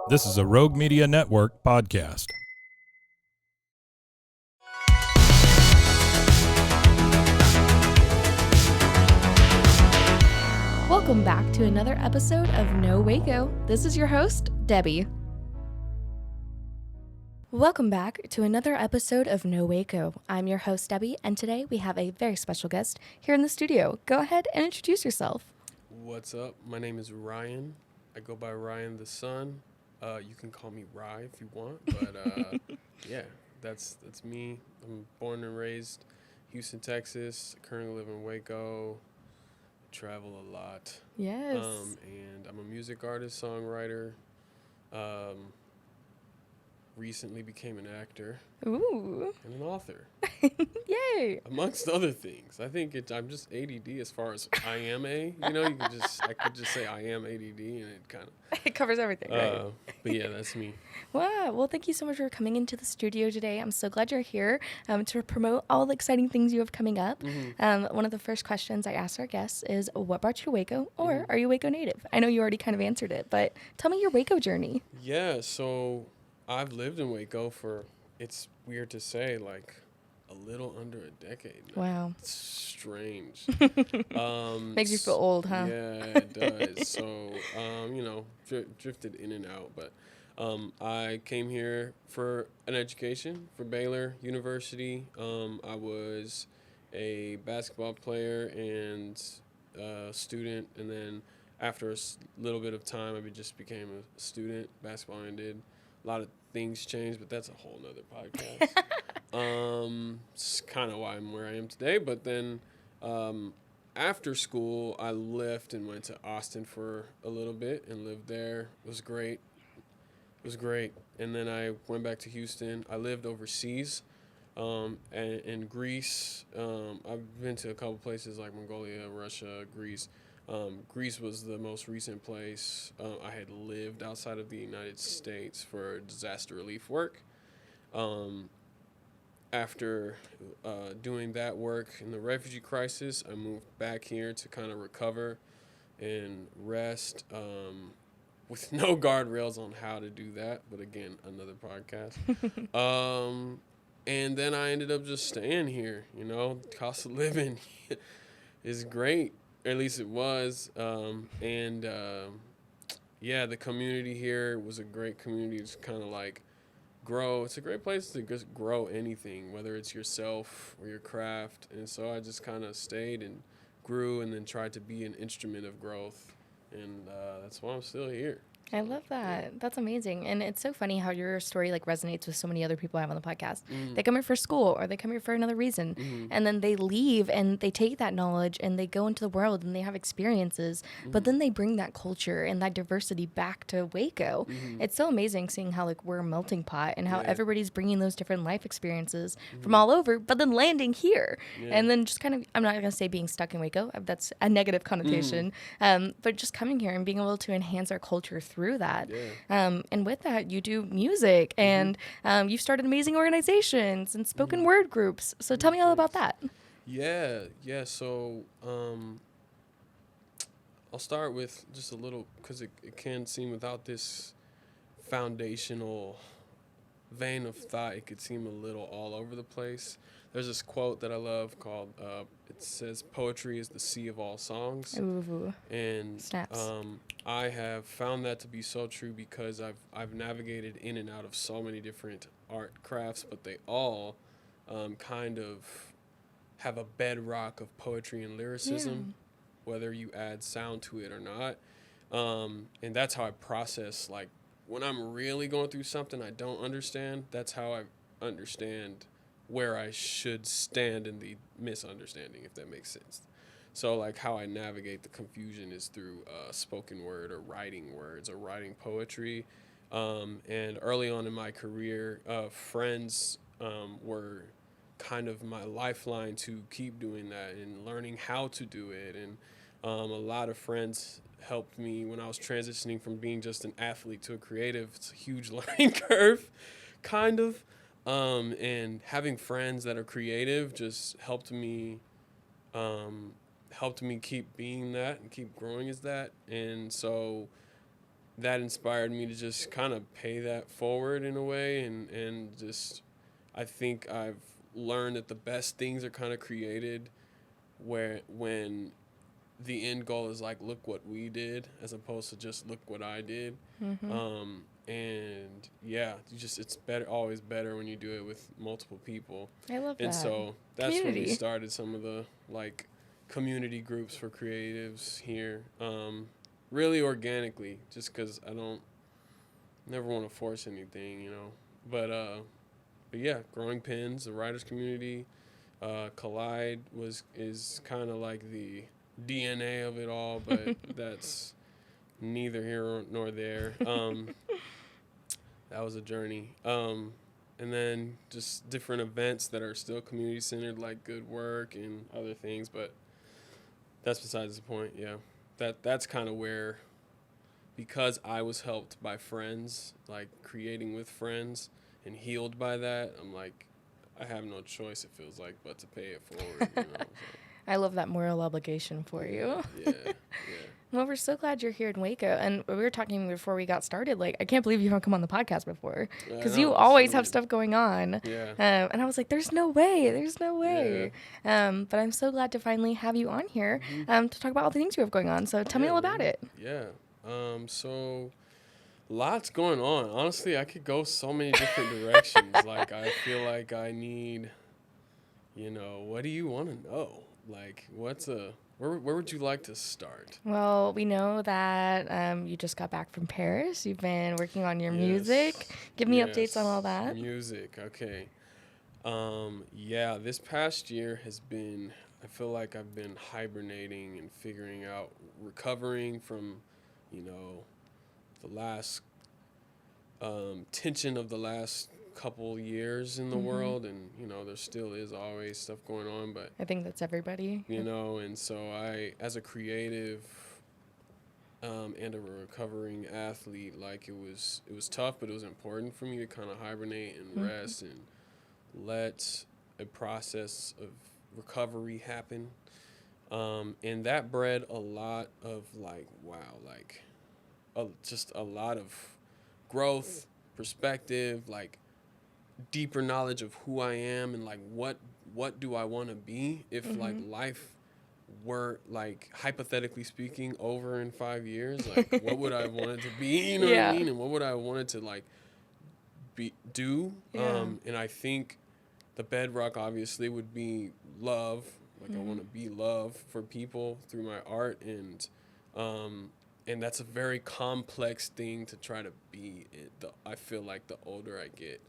This is a Rogue Media Network podcast. Welcome back to another episode of No Waco. This is your host, Debbie. Welcome back to another episode of No Waco. I'm your host, Debbie, and today we have a very special guest here in the studio. Go ahead and introduce yourself. What's up? My name is Ryan. I go by Ryan the Sun. You can call me Rye if you want, but yeah, that's me. I'm born and raised Houston, Texas. Currently live in Waco. Travel a lot. Yes. And I'm a music artist, songwriter. Recently became an actor. Ooh. And an author. Yay. Amongst other things. I think I'm just ADD as far as I am I could just say I am ADD and it kind of. It covers everything, right? But yeah, that's me. Wow. Well, thank you so much for coming into the studio today. I'm so glad you're here to promote all the exciting things you have coming up. Mm-hmm. One of the first questions I ask our guests is, what brought you to Waco, or are you Waco native? I know you already kind of answered it, but tell me your Waco journey. Yeah, so I've lived in Waco for, it's weird to say, like a little under a decade now. Wow. It's strange. Makes you feel old, huh? Yeah, it does. So, drifted in and out. But I came here for an education for Baylor University. I was a basketball player and student. And then after a little bit of time, I just became a student. Basketball ended. A lot of things changed, but that's a whole nother podcast. It's kind of why I'm where I am today. But then after school, I left and went to Austin for a little bit and lived there. It was great. And then I went back to Houston. I lived overseas and in Greece. I've been to a couple places like Mongolia, Russia, Greece. Greece was the most recent place. I had lived outside of the United States for disaster relief work. After doing that work in the refugee crisis, I moved back here to kind of recover and rest with no guardrails on how to do that. But again, another podcast. And then I ended up just staying here. Cost of living is great. At least it was. The community here was a great community. It's kind of like grow. It's a great place to just grow anything, whether it's yourself or your craft. And so I just kind of stayed and grew and then tried to be an instrument of growth. And that's why I'm still here. I love that. Yeah. That's amazing. And it's so funny how your story resonates with so many other people I have on the podcast. Mm-hmm. They come here for school or they come here for another reason. Mm-hmm. And then they leave and they take that knowledge and they go into the world and they have experiences. Mm-hmm. But then they bring that culture and that diversity back to Waco. Mm-hmm. It's so amazing seeing how we're a melting pot and how everybody's bringing those different life experiences from all over, but then landing here. Yeah. And then just kind of, I'm not going to say being stuck in Waco. That's a negative connotation. But just coming here and being able to enhance our culture through that. Yeah. And with that, you do music and you've started amazing organizations and spoken word groups. So tell me all about that. Yeah. So I'll start with just a little, because it can seem without this foundational vein of thought, it could seem a little all over the place. There's this quote that I love called, it says, "Poetry is the sea of all songs." Ooh. And snaps. I have found that to be so true because I've navigated in and out of so many different art crafts, but they all kind of have a bedrock of poetry and lyricism, whether you add sound to it or not. And that's how I process, when I'm really going through something I don't understand, that's how I understand where I should stand in the misunderstanding, if that makes sense. So, how I navigate the confusion is through spoken word or writing words or writing poetry. And early on in my career, friends were kind of my lifeline to keep doing that and learning how to do it. And a lot of friends helped me when I was transitioning from being just an athlete to a creative. It's a huge learning curve, kind of. And having friends that are creative just helped me keep being that and keep growing as that. And so that inspired me to just kind of pay that forward in a way, and just I think I've learned that the best things are kind of created when the end goal is like, look what we did, as opposed to just look what I did. And yeah, it's always better when you do it with multiple people. I love that. And so that's when we Community. started some of the like community groups for creatives here. Really organically, just because I never want to force anything, But yeah, Growing Pins, the writers community, Collide is kind of like the DNA of it all, but that's neither here nor there. That was a journey. And then just different events that are still community centered, like Good Work and other things, but that's besides the point. Yeah, that's kind of where, because I was helped by friends, like creating with friends and healed by that, I'm like, I have no choice, it feels like, but to pay it forward. So. I love that moral obligation for you. Yeah. Well, we're so glad you're here in Waco. And we were talking before we got started, like, I can't believe you haven't come on the podcast before, because you always have stuff going on. Yeah. And I was like, there's no way. But I'm so glad to finally have you on here to talk about all the things you have going on. So tell me all about it. Yeah. So lots going on. Honestly, I could go so many different directions. Like, I feel like I need, what do you want to know? Like, where would you like to start? Well, we know that you just got back from Paris. You've been working on your music. Give me updates on all that. Music, okay. Yeah, this past year has been, I feel like I've been hibernating and figuring out, recovering from, the last tension of the last couple years in the world, and there still is always stuff going on, but I think that's everybody. and so I, as a creative and a recovering athlete, like it was tough, but it was important for me to kind of hibernate and rest and let a process of recovery happen, and that bred a lot of just a lot of growth, perspective, like deeper knowledge of who I am, and like what do I want to be if like life were, like, hypothetically speaking, over in 5 years, like what would I want it to be, what I mean, and what would I want it to like do. And I think the bedrock obviously would be love. Like I want to be love for people through my art, and that's a very complex thing to try to be. I feel like the older I get,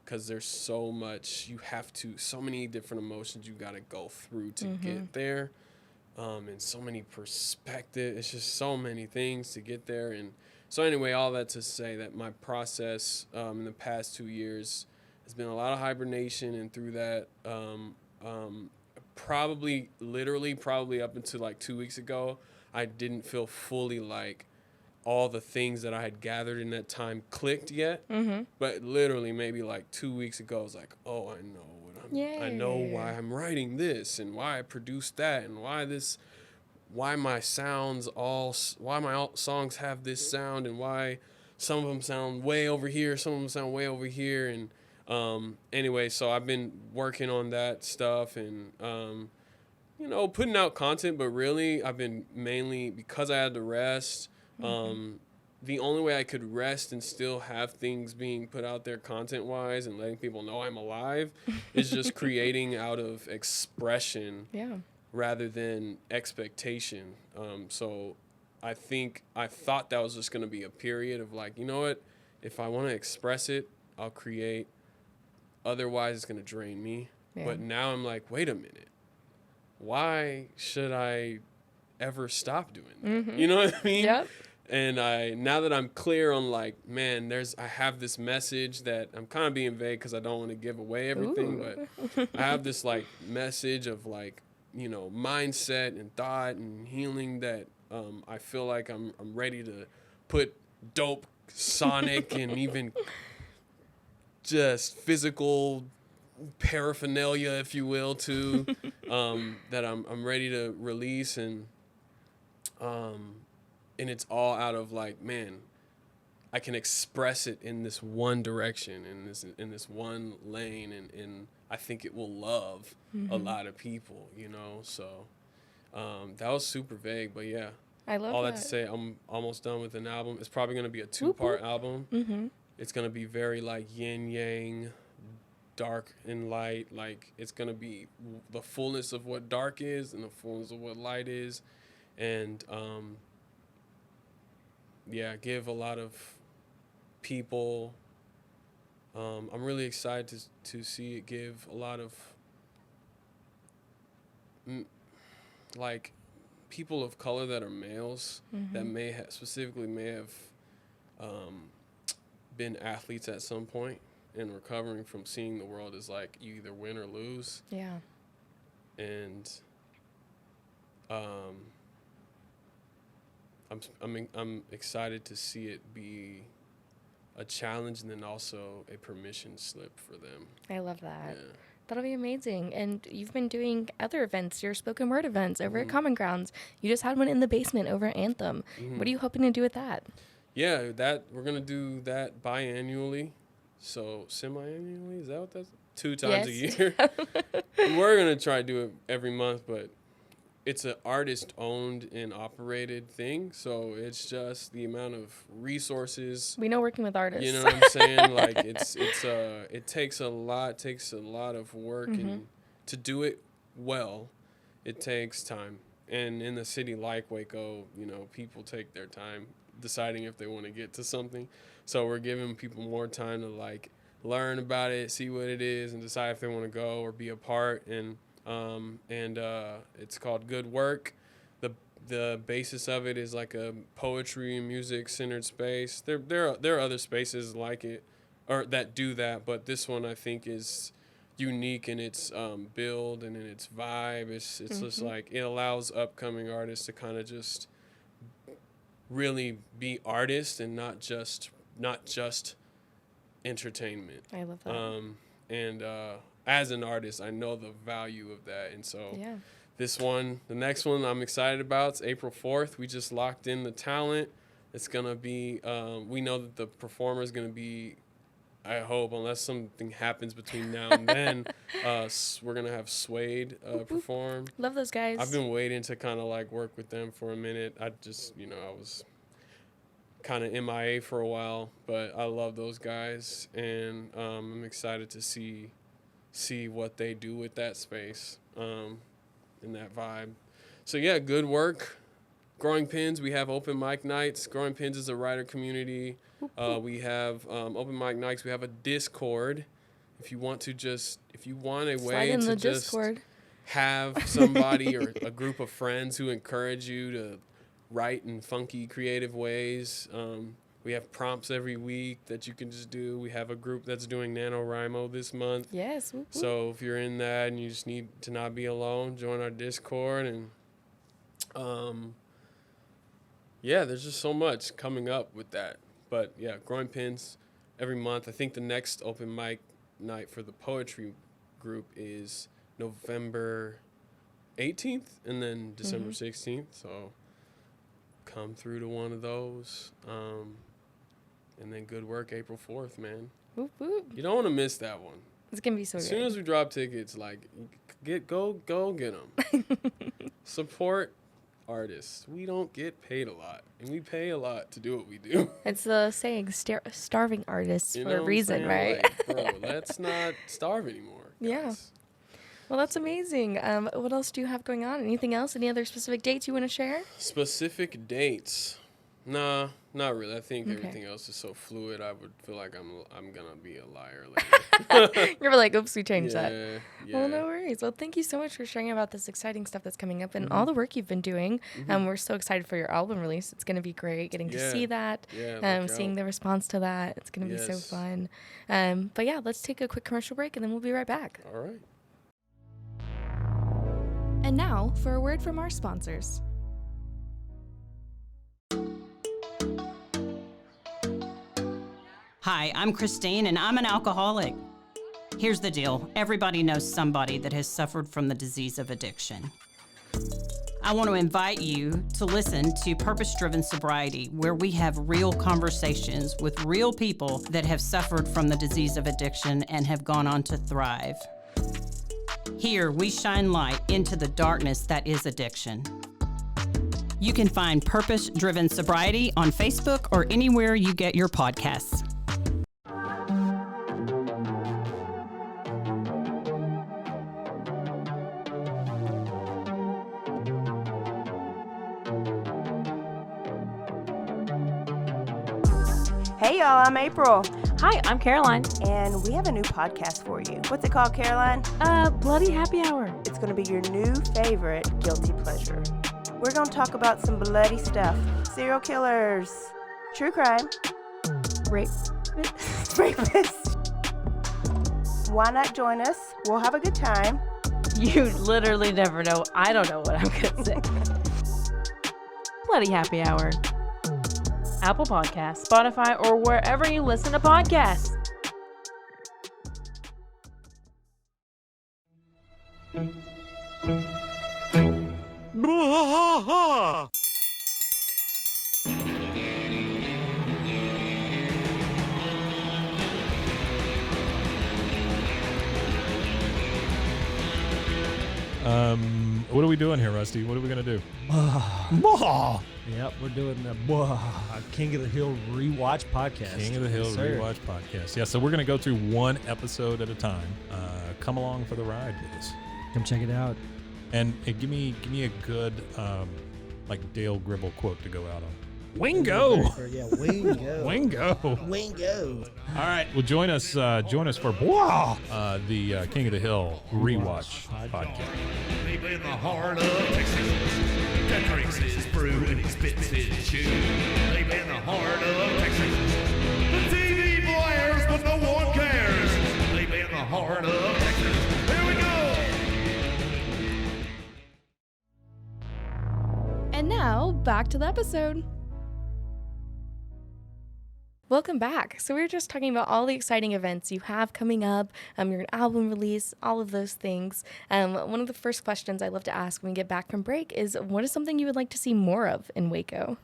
because there's so much so many different emotions you got to go through to get there, and so many perspectives. It's just so many things to get there. And so anyway, all that to say that my process in the past 2 years has been a lot of hibernation, and through that, probably up until like 2 weeks ago, I didn't feel fully like all the things that I had gathered in that time clicked yet. But literally maybe like 2 weeks ago, I was like, oh, I know I know why I'm writing this, and why I produced that, and why my songs have this sound, and why some of them sound way over here, some of them sound way over here. And anyway, so I've been working on that stuff, and putting out content, but really I've been mainly, because I had to rest. The only way I could rest and still have things being put out there content-wise and letting people know I'm alive is just creating out of expression rather than expectation. So I thought that was just going to be a period of like, you know what, if I want to express it, I'll create. Otherwise, it's going to drain me. But now I'm like, wait a minute. Why should I ever stop doing that? You know what I mean? Yep. And now that I'm clear on like, man, I have this message that I'm kind of being vague because I don't want to give away everything, but I have this like message of like, mindset and thought and healing that I feel like I'm ready to put dope sonic and even just physical paraphernalia, if you will, to that I'm ready to release, and it's all out of like, man, I can express it in this one direction, in this one lane, and I think it will love a lot of people, you know. So that was super vague, but yeah. I love all that to say, I'm almost done with an album. It's probably gonna be a 2-part album. Mm-hmm. It's gonna be very like yin yang, dark and light. Like it's gonna be the fullness of what dark is and the fullness of what light is, and give a lot of people. I'm really excited to see it give a lot of like people of color that are males that may have been athletes at some point and recovering from seeing the world as like you either win or lose. Yeah. And I'm excited to see it be a challenge and then also a permission slip for them. I love that. Yeah. That'll be amazing. And you've been doing other events, your spoken word events over at Common Grounds. You just had one in the basement over at Anthem. What are you hoping to do with that? Yeah, that we're gonna do that biannually. So semi-annually, is that what that's? 2 times a year. We're gonna try to do it every month, but it's an artist-owned and operated thing, so it's just the amount of resources. We know working with artists. You know what I'm saying? Like it takes a lot of work, and to do it well, it takes time. And in a city like Waco, you know, people take their time deciding if they want to get to something. So we're giving people more time to like learn about it, see what it is, and decide if they want to go or be a part. And it's called Good Work. The basis of it is like a poetry and music centered space. There are other spaces like it or that do that, but this one I think is unique in its build and in its vibe. It's just like it allows upcoming artists to kind of just really be artists and not just entertainment. I love that. And as an artist, I know the value of that. And so Yeah. the next one I'm excited about, it's April 4th. We just locked in the talent. It's going to be, we know that the performer is going to be, I hope, unless something happens between now and then, we're going to have Suede perform. Love those guys. I've been waiting to kind of like work with them for a minute. I just, I was kind of MIA for a while, but I love those guys, and I'm excited to see what they do with that space and that vibe. So yeah, Good Work. Growing Pins, we have open mic nights. Growing Pins is a writer community. We have open mic nights. We have a Discord. If you want a way to just Discord. have somebody or a group of friends who encourage you to write in funky, creative ways. We have prompts every week that you can just do. We have a group that's doing NaNoWriMo this month. Yes. So if you're in that and you just need to not be alone, join our Discord. And there's just so much coming up with that. But yeah, Growing Pins every month. I think the next open mic night for the poetry group is November 18th and then December 16th. So come through to one of those. And then Good Work April 4th, man. Whoop, whoop. You don't want to miss that one. It's going to be so As good. soon as we drop tickets, like, go get them. Support artists. We don't get paid a lot, and we pay a lot to do what we do. It's the saying, starving artists You for know a what I'm reason, saying? right? Like, bro, let's not starve anymore, guys. Yeah. Well, that's amazing. What else do you have going on? Anything else? Any other specific dates you want to share? Specific dates? Nah, not really. I think everything else is so fluid. I would feel like I'm gonna be a liar later. You're like, oops, we changed that. Yeah. Well, no worries. Well, thank you so much for sharing about this exciting stuff that's coming up and all the work you've been doing. We're so excited for your album release. It's going to be great getting to see that, seeing the response to that. It's going to be so fun. But yeah, let's take a quick commercial break and then we'll be right back. All right. And now for a word from our sponsors. Hi, I'm Christine, and I'm an alcoholic. Here's the deal. Everybody knows somebody that has suffered from the disease of addiction. I want to invite you to listen to Purpose Driven Sobriety, where we have real conversations with real people that have suffered from the disease of addiction and have gone on to thrive. Here, we shine light into the darkness that is addiction. You can find Purpose Driven Sobriety on Facebook or anywhere you get your podcasts. Hey y'all, I'm April, Hi, I'm Caroline. and we have a new podcast for you. What's it called, Caroline? Bloody Happy Hour. It's going to be your new favorite guilty pleasure. We're going to talk about some bloody stuff. Serial killers, true crime, Rape. rapists. Why not join us? We'll have a good time. You literally never know. I don't know what I'm going to say. Bloody Happy Hour. Apple Podcasts, Spotify, or wherever you listen to podcasts. What are we doing here, Rusty? What are we gonna do? Yep, we're doing the King of the Hill Rewatch podcast. King of the Hill Yes, sir. Rewatch Podcast. Yeah, so we're gonna go through one episode at a time. Come along for the ride with us, Come check it out. and give me a good like Dale Gribble quote to go out on. Wingo, Yeah, Wingo. Wingo. Wingo. All right, well join us for the King of the Hill Rewatch Podcast. Deep in the heart of Texas, that drinks his brew and he spits his chew. Deep in the heart of Texas, the TV blares but no one cares. Deep in the heart of Texas, here we go. And now, back to the episode. Welcome back. So we were just talking about all the exciting events you have coming up, your album release, all of those things. One of the first questions I love to ask when we get back from break is, what is something you would like to see more of in Waco?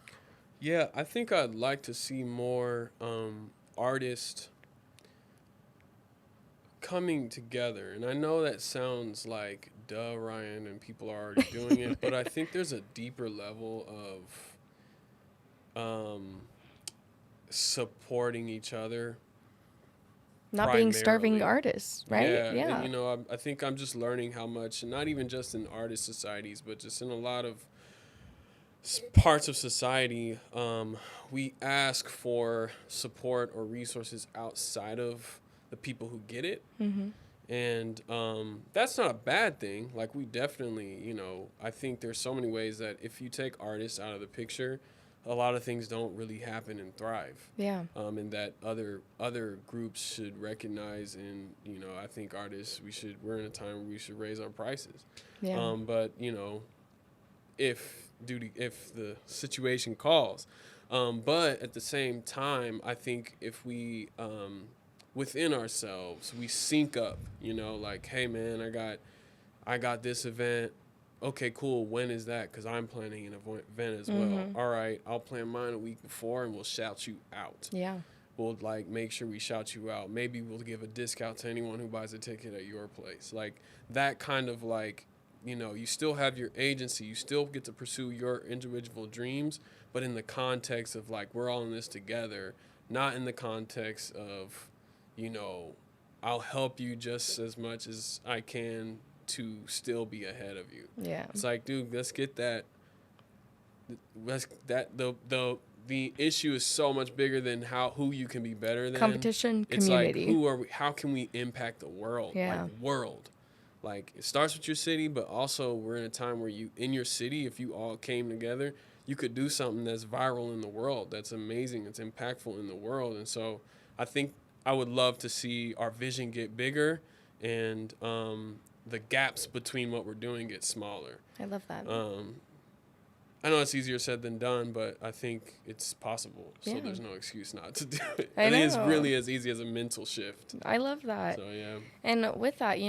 Yeah, I think I'd like to see more artists coming together. And I know that sounds like, duh, Ryan, and people are already doing it, but I think there's a deeper level of supporting each other. Not being starving Primarily. artists, right? Yeah. And, I think I'm just learning how much, and not even just in artist societies, but just in a lot of parts of society, we ask for support or resources outside of the people who get it. Mm-hmm. And that's not a bad thing. Like, we definitely, I think there's so many ways that if you take artists out of the picture, a lot of things don't really happen and thrive. Yeah. And that other groups should recognize, and I think artists, we're in a time where we should raise our prices. Yeah. But if the situation calls, but at the same time, I think if we within ourselves we sync up, like, hey man, I got this event. Okay, cool. When is that? Because I'm planning an event as well. All right, I'll plan mine a week before, and we'll shout you out. Yeah. We'll make sure we shout you out. Maybe we'll give a discount to anyone who buys a ticket at your place. Like that kind of you still have your agency. You still get to pursue your individual dreams, but in the context of we're all in this together, not in the context of, I'll help you just as much as I can to still be ahead of you. Yeah. It's like, dude, let's get that. The issue is so much bigger than who you can be better than. Competition, it's community. Like, who are we? How can we impact the world? Yeah. World. It starts with your city, but also we're in a time where in your city, if you all came together, you could do something that's viral in the world, that's amazing, it's impactful in the world. And so I think I would love to see our vision get bigger, and the gaps between what we're doing get smaller. I love that. I know it's easier said than done, but I think it's possible. So Yeah. there's no excuse not to do it. I think it's know. really as easy as a mental shift. I love that. So yeah. And with that,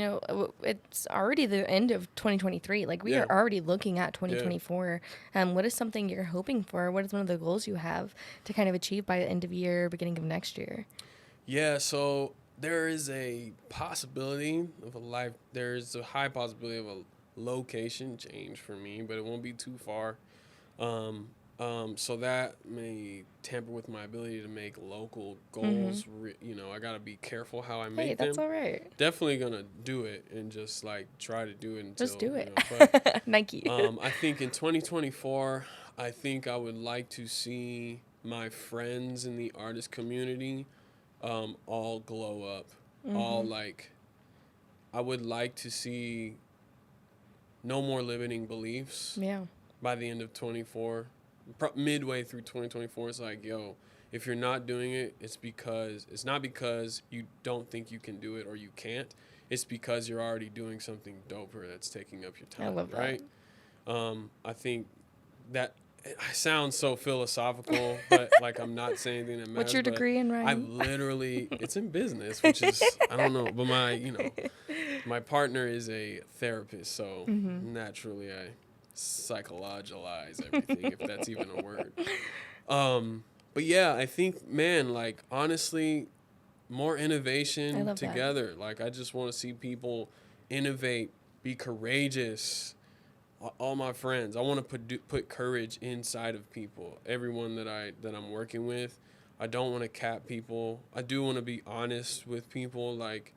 it's already the end of 2023. Like, we Yeah. are already looking at 2024. What is something you're hoping for? What is one of the goals you have to kind of achieve by the end of year, beginning of next year? Yeah, so there is a possibility of there's a high possibility of a location change for me, but it won't be too far. So that may tamper with my ability to make local goals. I gotta be careful how I make Hey, that's them. all right. Definitely gonna do it and just like try to do it until. Just do it. But, Nike. I think in 2024, I think I would like to see my friends in the artist community all glow up. All like, I would like to see no more limiting beliefs Yeah. by the end of 24. Midway through 2024, it's like, yo, if you're not doing it, it's not because you don't think you can do it or you can't. It's because you're already doing something doper that's taking up your time. I love that. Right? I think that I sound so philosophical, but like I'm not saying anything that matters. What's your but degree in I writing? literally, it's in business, which is, I don't know, but my partner is a therapist, so naturally I psychologize everything, if that's even a word. But yeah, I think, man, like, honestly, more I innovation love that. together. Like, I just want to see people innovate, be courageous. All my friends, I want to put courage inside of people. Everyone that I'm working with, I don't want to cap people. I do want to be honest with people. Like,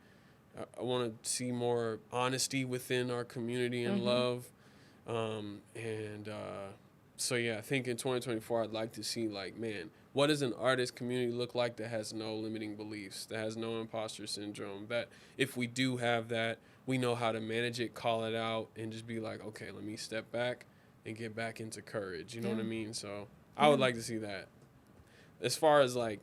I want to see more honesty within our community and love. So yeah, I think in 2024, I'd like to see, like, man, what does an artist community look like that has no limiting beliefs, that has no imposter syndrome, that if we do have that, we know how to manage it, call it out, and just be like, okay, let me step back and get back into courage. You know what I mean? So I would like to see that. As far as like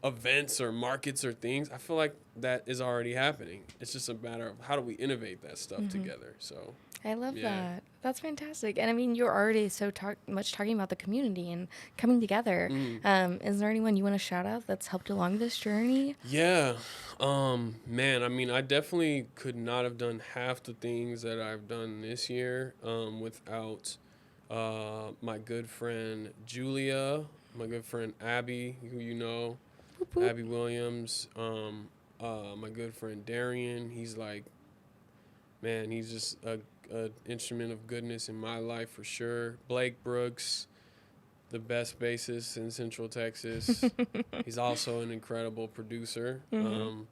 events or markets or things, I feel like that is already happening. It's just a matter of how do we innovate that stuff together. So I love yeah. that. That's fantastic. And I mean, you're already so much talking about the community and coming together. Is there anyone you want to shout out that's helped along this journey? Yeah. Man, I mean, I definitely could not have done half the things that I've done this year without my good friend Julia, my good friend Abby, who you know, Boop, boop. Abby Williams, my good friend Darian. He's like, man, he's just a instrument of goodness in my life for sure. Blake Brooks, the best bassist in Central Texas. He's also an incredible producer. And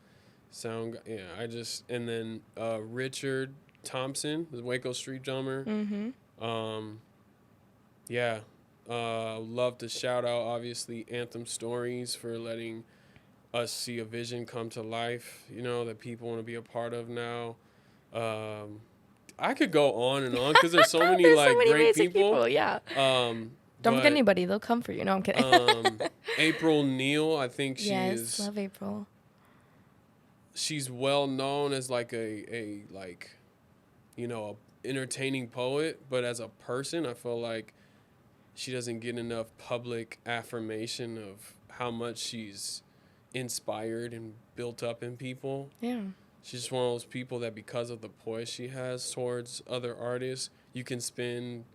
then Richard Thompson, the Waco street drummer. Love to shout out, obviously, Anthem Stories for letting us see a vision come to life, that people want to be a part of now. I could go on and on because there's so many There's like so many great amazing people. Yeah. Don't but, forget anybody. They'll come for you. No, I'm kidding. April Neal, I think Yes, love April. she's well known as like a entertaining poet, but as a person, I feel like she doesn't get enough public affirmation of how much she's inspired and built up in people. Yeah. She's just one of those people that because of the poise she has towards other artists, you can spend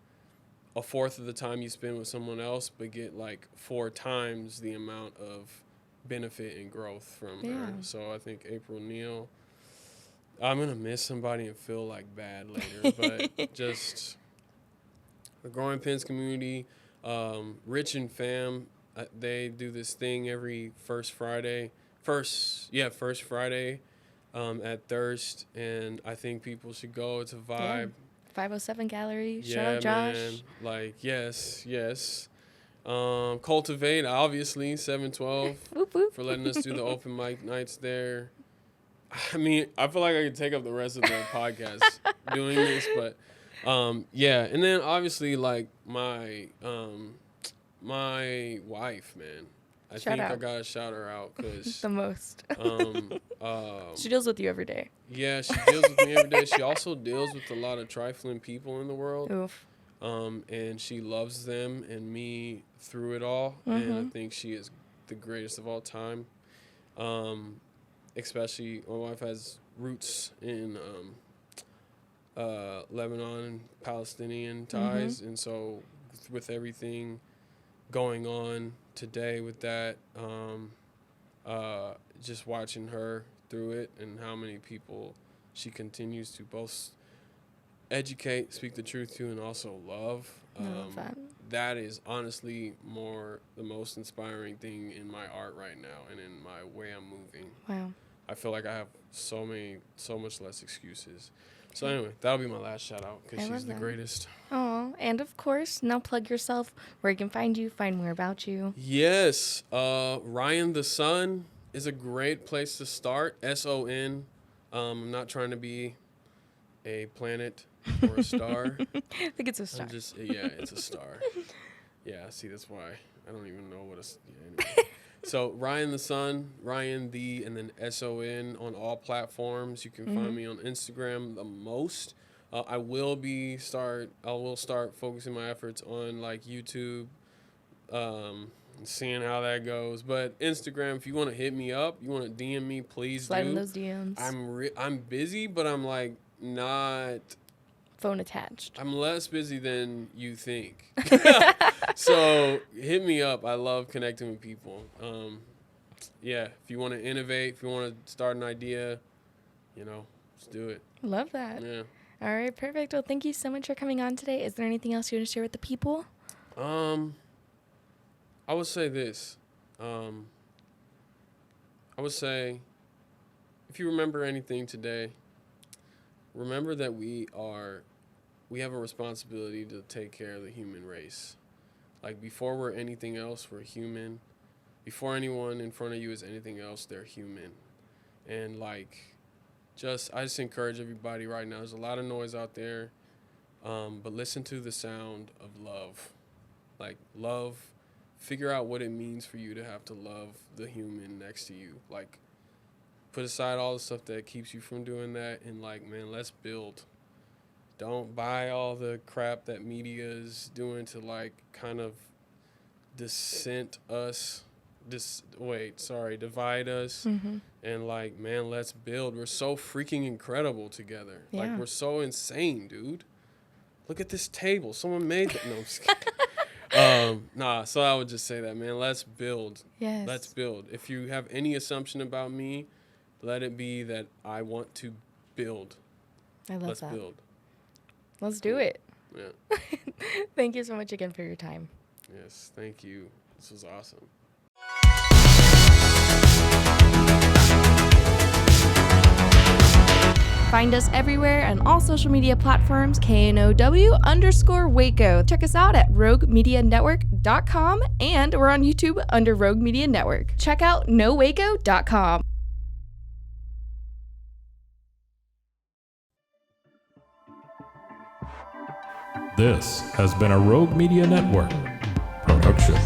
a fourth of the time you spend with someone else, but get like 4 times the amount of benefit and growth from her. So I think April Neal, I'm going to miss somebody and feel like bad later, but just the Growing Pains community, Rich and Fam, they do this thing every first Friday at Thirst, and I think people should go. It's a vibe. 507 Gallery. Yeah, Shout out Josh. man. Like, yes. Cultivate, obviously, 712 Whoop, whoop. for letting us do the open mic nights there. I mean, I feel like I could take up the rest of the podcast doing this, but yeah. And then obviously, like my wife, man. I gotta shout her out because The most. she She deals with you every day. Yeah, she deals with me every day. She also deals with a lot of trifling people in the world. Oof. and she loves them and me through it all. And I think she is the greatest of all time. Especially my wife has roots in Lebanon and Palestinian ties, and so with everything going on today with that, just watching her through it and how many people she continues to both educate, speak the truth to, and also love. I love that. That is honestly the most inspiring thing in my art right now and in my way I'm moving. Wow. I feel like I have so much less excuses. So anyway, that'll be my last shout out because she's the greatest. Oh, and of course, now plug yourself, where you can find you, find more about you. Yes, Ryan the Sun is a great place to start. SON. I'm not trying to be a planet or a star. I think it's a star. It's a star. Yeah, see, that's why I don't even know what anyway. So Ryan the Sun, Ryan the, and then SON on all platforms. You can find me on Instagram the most. I will start focusing my efforts on like YouTube, seeing how that goes. But Instagram, if you want to hit me up, you want to DM me, please Slide do. in those DMs. I'm busy, but I'm like not phone attached. I'm less busy than you think. So hit me up. I love connecting with people. If you want to innovate, if you want to start an idea, let's do it. Love that. Yeah. All right, perfect. Well, thank you so much for coming on today. Is there anything else you want to share with the people? I would say this. I would say, if you remember anything today, remember that we have a responsibility to take care of the human race. Like, before we're anything else, we're human. Before anyone in front of you is anything else, they're human. And I just encourage everybody right now. There's a lot of noise out there, but listen to the sound of love. Like, love, figure out what it means for you to have to love the human next to you. Like, put aside all the stuff that keeps you from doing that, and man, let's build. Don't buy all the crap that media is doing to kind of divide us. And man, let's build. We're so freaking incredible together. Yeah. We're so insane, dude. Look at this table. Someone made that. No, I'm just kidding. So I would just say that, man, let's build. Yes. Let's build. If you have any assumption about me, let it be that I want to build. I love Let's that. build. Let's do it. Yeah. Thank you so much again for your time. Yes, thank you. This was awesome. Find us everywhere on all social media platforms, KNOW_Waco. Check us out at roguemedianetwork.com, and we're on YouTube under Rogue Media Network. Check out nowaco.com. This has been a Rogue Media Network production.